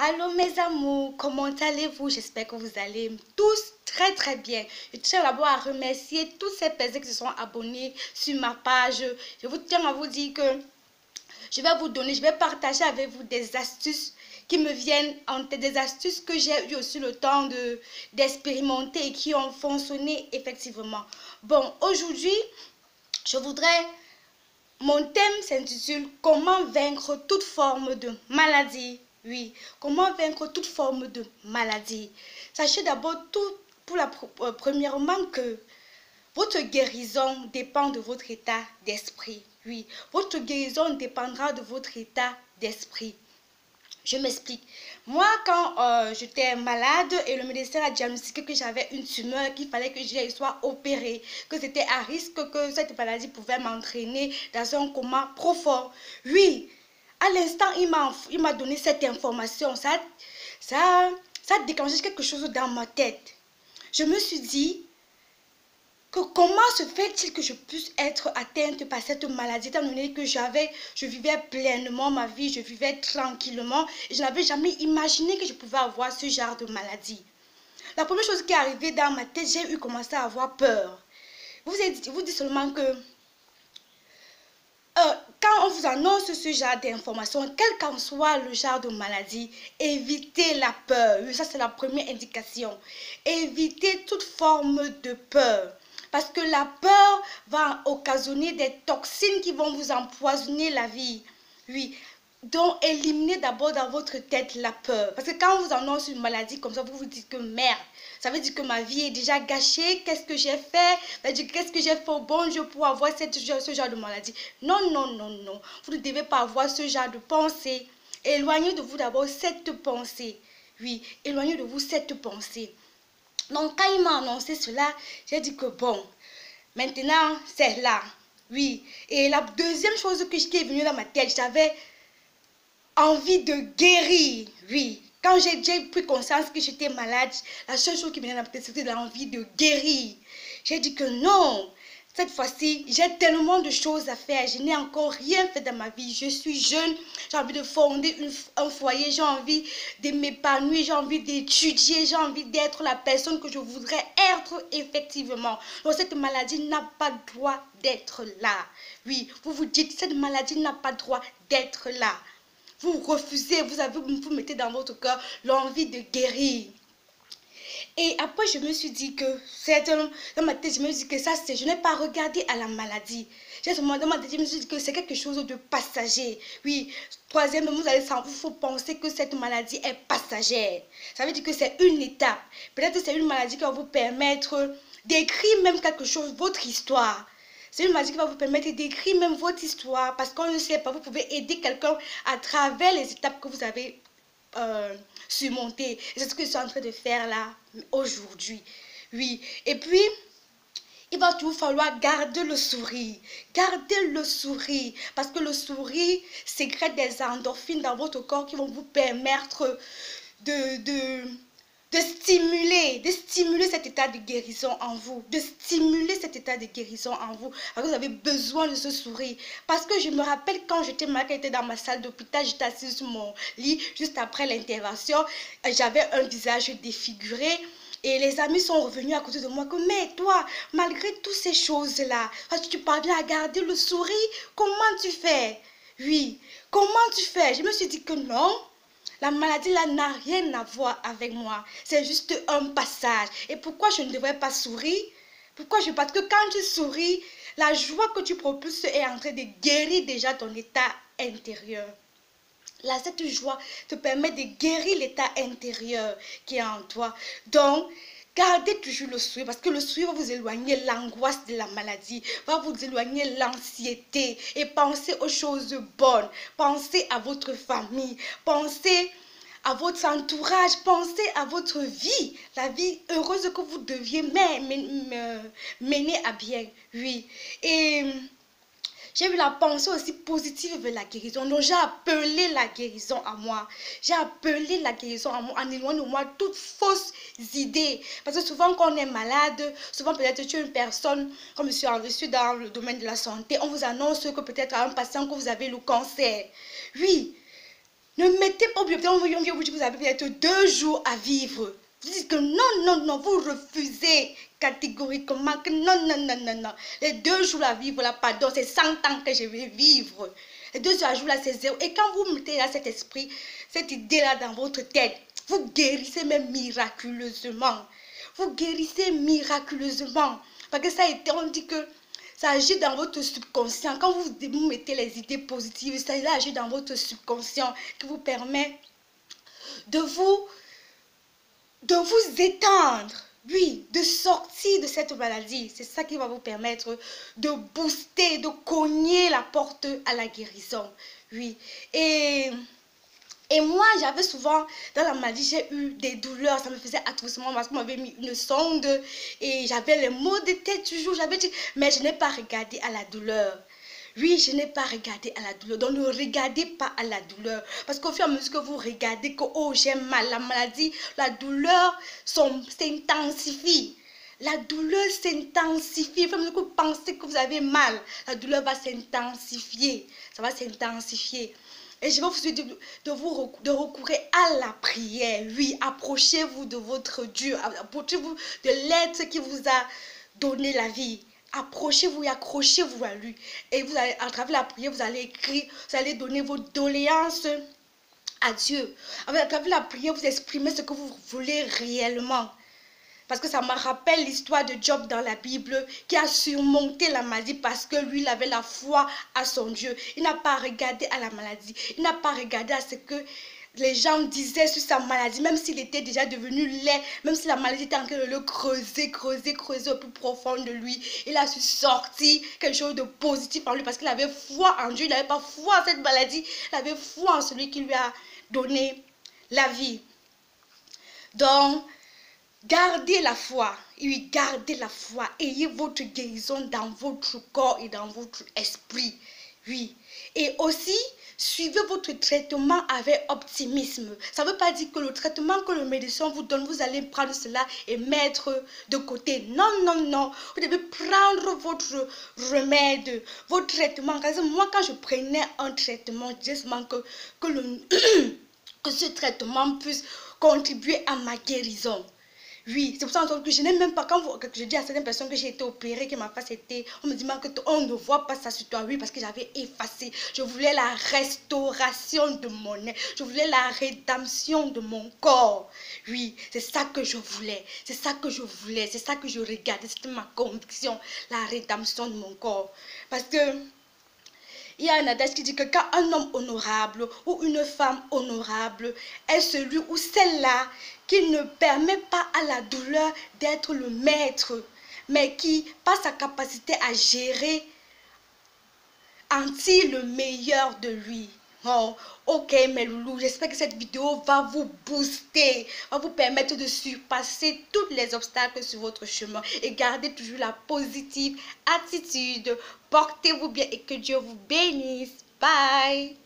Allô mes amours, comment allez-vous? J'espère que vous allez tous très bien. Je tiens d'abord à remercier tous ces personnes qui se sont abonnés sur ma page. Je vous tiens à vous dire que je vais partager avec vous des astuces qui me viennent en tête, des astuces que j'ai eu aussi le temps d'expérimenter et qui ont fonctionné effectivement. Bon, aujourd'hui, mon thème s'intitule Comment vaincre toute forme de maladie. Oui, comment vaincre toute forme de maladie. Sachez d'abord premièrement que votre guérison dépend de votre état d'esprit. Oui, votre guérison dépendra de votre état d'esprit. Je m'explique. Moi, quand j'étais malade et le médecin a diagnostiqué que j'avais une tumeur, qu'il fallait que je sois opérée, que c'était à risque, que cette maladie pouvait m'entraîner dans un coma profond. Oui, à l'instant, il m'a donné cette information. Ça a déclenché quelque chose dans ma tête. Je me suis dit que comment se fait-il que je puisse être atteinte par cette maladie, étant donné que je vivais pleinement ma vie, je vivais tranquillement et je n'avais jamais imaginé que je pouvais avoir ce genre de maladie. La première chose qui est arrivée dans ma tête, j'ai commencé à avoir peur. Vous dites seulement que quand on vous annonce ce genre d'informations, quel qu'en soit le genre de maladie, évitez la peur. Ça, c'est la première indication. Évitez toute forme de peur. Parce que la peur va occasionner des toxines qui vont vous empoisonner la vie. Oui. Donc, éliminez d'abord dans votre tête la peur. Parce que quand on vous annonce une maladie comme ça, vous vous dites que merde, ça veut dire que ma vie est déjà gâchée. Qu'est-ce que j'ai fait? Ça veut dire qu'est-ce que j'ai fait au bon Dieu pour avoir ce genre de maladie? Non. Vous ne devez pas avoir ce genre de pensée. Éloignez de vous d'abord cette pensée. Oui, éloignez de vous cette pensée. Donc, quand il m'a annoncé cela, j'ai dit que bon, maintenant, c'est là. Oui. Et la deuxième chose qui est venue dans ma tête, j'avais envie de guérir. Oui. Quand j'ai pris conscience que j'étais malade, la seule chose qui me venait dans ma tête, c'était l'envie de guérir. J'ai dit que non. Cette fois-ci, j'ai tellement de choses à faire. Je n'ai encore rien fait dans ma vie. Je suis jeune. J'ai envie de fonder un foyer. J'ai envie de m'épanouir. J'ai envie d'étudier. J'ai envie d'être la personne que je voudrais être effectivement. Donc cette maladie n'a pas le droit d'être là. Oui, vous vous dites, cette maladie n'a pas le droit d'être là. Vous refusez, vous mettez dans votre cœur l'envie de guérir. Et après, je me suis dit que, dans ma tête, je me suis dit que ça, je n'ai pas regardé à la maladie. Dans ma tête, je me suis dit que c'est quelque chose de passager. Oui, troisièmement, vous faut penser que cette maladie est passagère. Ça veut dire que c'est une étape. Peut-être que c'est une maladie qui va vous permettre d'écrire même quelque chose, votre histoire. C'est une maladie qui va vous permettre d'écrire même votre histoire. Parce qu'on ne sait pas, vous pouvez aider quelqu'un à travers les étapes que vous avez surmonter. C'est ce que je suis en train de faire là aujourd'hui. Oui. Et puis, il va toujours falloir garder le sourire. Gardez le sourire. Parce que le sourire sécrète des endorphines dans votre corps qui vont vous permettre de stimuler cet état de guérison en vous, de stimuler cet état de guérison en vous, parce que vous avez besoin de ce sourire. Parce que je me rappelle quand j'étais malade, j'étais dans ma salle d'hôpital, j'étais assise sur mon lit, juste après l'intervention, j'avais un visage défiguré, et les amis sont revenus à côté de moi, que mais toi, malgré toutes ces choses-là, parce que tu parviens à garder le sourire, comment tu fais? Oui, comment tu fais? Je me suis dit que non. La maladie là n'a rien à voir avec moi. C'est juste un passage. Et pourquoi je ne devrais pas sourire? Parce que quand tu souris, la joie que tu propulses est en train de guérir déjà ton état intérieur. Là, cette joie te permet de guérir l'état intérieur qui est en toi. Donc, gardez toujours le sourire parce que le sourire va vous éloigner l'angoisse de la maladie, va vous éloigner l'anxiété et pensez aux choses bonnes. Pensez à votre famille, pensez à votre entourage, pensez à votre vie, la vie heureuse que vous deviez mener à bien. Oui. Et j'ai eu la pensée aussi positive vers la guérison. Donc, j'ai appelé la guérison à moi. J'ai appelé la guérison à moi en éloignant de moi toutes fausses idées. Parce que souvent, quand on est malade, souvent peut-être tu es une personne, comme je suis dans le domaine de la santé, on vous annonce que peut-être à un patient que vous avez le cancer. Oui. Ne mettez pas, vous avez peut-être 2 jours à vivre. Vous dites que non, non, non, vous refusez catégoriquement que non, non, non, non, non. Les 2 jours à vivre là, pardon, c'est 100 ans que je vais vivre. Les 2 jours là, c'est 0. Et quand vous mettez là cet esprit, cette idée-là dans votre tête, vous guérissez même miraculeusement. Vous guérissez miraculeusement. Parce que ça a été, on dit que ça agit dans votre subconscient. Quand vous mettez les idées positives, ça agit dans votre subconscient qui vous permet de vous étendre. Oui, de sortir de cette maladie. C'est ça qui va vous permettre de booster, de cogner la porte à la guérison. Oui. Et moi, j'avais souvent, dans la maladie, j'ai eu des douleurs. Ça me faisait attoussement parce qu'on m'avait mis une sonde et j'avais les maux de tête toujours. J'avais dit, mais je n'ai pas regardé à la douleur. Oui, je n'ai pas regardé à la douleur. Donc, ne regardez pas à la douleur. Parce qu'au fur et à mesure que vous regardez que, oh, j'ai mal, la maladie, la douleur s'intensifie. La douleur s'intensifie. Au fur et à mesure que vous pensez que vous avez mal, la douleur va s'intensifier. Ça va s'intensifier. Et je vais vous dire de recourir à la prière. Oui, approchez-vous de votre Dieu. Approchez-vous de l'être qui vous a donné la vie. Approchez-vous et accrochez-vous à lui. Et vous allez, à travers la prière, vous allez écrire, vous allez donner vos doléances à Dieu. À travers la prière, vous exprimez ce que vous voulez réellement. Parce que ça me rappelle l'histoire de Job dans la Bible qui a surmonté la maladie parce que lui, il avait la foi à son Dieu. Il n'a pas regardé à la maladie. Il n'a pas regardé à ce que les gens disaient sur sa maladie, même s'il était déjà devenu laid, même si la maladie était en train de le creuser au plus profond de lui. Il a su sortir quelque chose de positif en lui parce qu'il avait foi en Dieu. Il n'avait pas foi en cette maladie. Il avait foi en celui qui lui a donné la vie. Donc, gardez la foi, oui, gardez la foi, ayez votre guérison dans votre corps et dans votre esprit, oui. Et aussi, suivez votre traitement avec optimisme. Ça ne veut pas dire que le traitement que le médecin vous donne, vous allez prendre cela et mettre de côté. Non, non, non. Vous devez prendre votre remède, votre traitement. Moi, quand je prenais un traitement, je disais seulement que que ce traitement puisse contribuer à ma guérison. Oui, c'est pour ça que je n'ai même pas, quand je dis à certaines personnes que j'ai été opérée, que ma face était, on me dit que on ne voit pas ça sur toi. Oui, parce que j'avais effacé. Je voulais la restauration de mon nez. Je voulais la rédemption de mon corps. Oui, c'est ça que je voulais. C'est ça que je voulais. C'est ça que je regardais. C'était ma conviction. La rédemption de mon corps. Parce que il y a un adage qui dit que quand un homme honorable ou une femme honorable est celui ou celle-là qui ne permet pas à la douleur d'être le maître, mais qui, par sa capacité à gérer, en tire le meilleur de lui. Oh, ok mes loulous, j'espère que cette vidéo va vous booster, va vous permettre de surpasser tous les obstacles sur votre chemin et gardez toujours la positive attitude. Portez-vous bien et que Dieu vous bénisse. Bye.